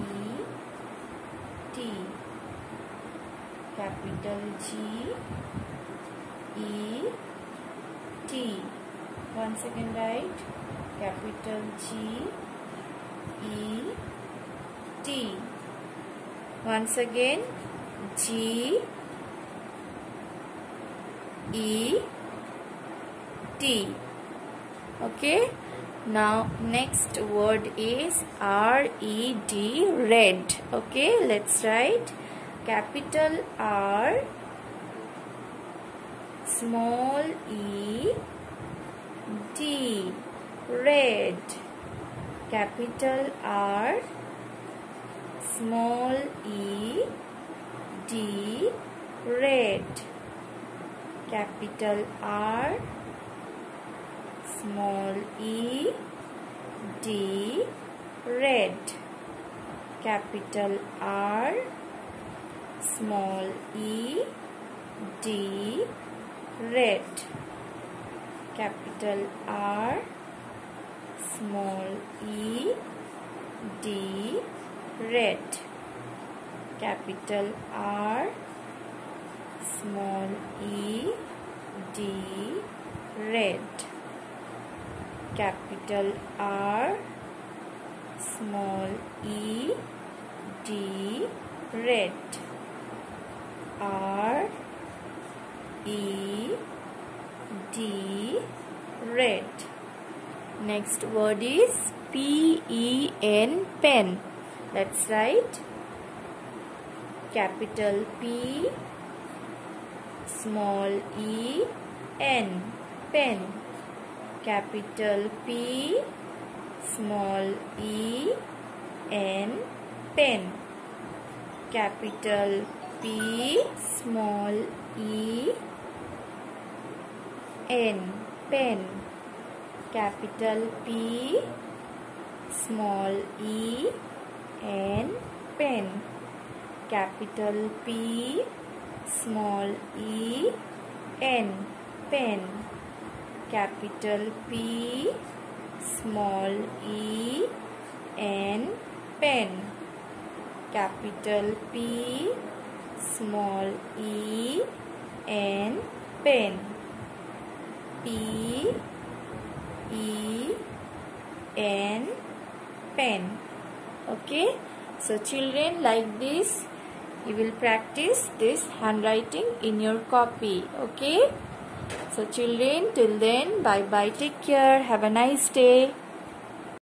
E T. Capital G E T. Once again write capital G E T. Once again G E T. Okay. Now next word is R-E-D, red. Okay, let's write capital R, small e, D, red. Capital R, small e, D, red. Capital R, small e, D, red. Capital R, small e, D, red. Capital R, small e, D, red. Capital R, small e, D, red. Capital R, small e, D, red. R, E, D, red. Next word is P-E-N, pen. Let's write capital P, small e, N, pen. Capital P, small e, N, pen. Capital P, small e, N, pen. Capital P, small e, N, pen. Capital P, small e, N, pen. Capital P, small e, N, pen. Capital P, small e, N, pen. P, E, N, pen. Okay, so children, like this you will practice this handwriting in your copy. Okay, so children, till then, bye bye, take care, have a nice day.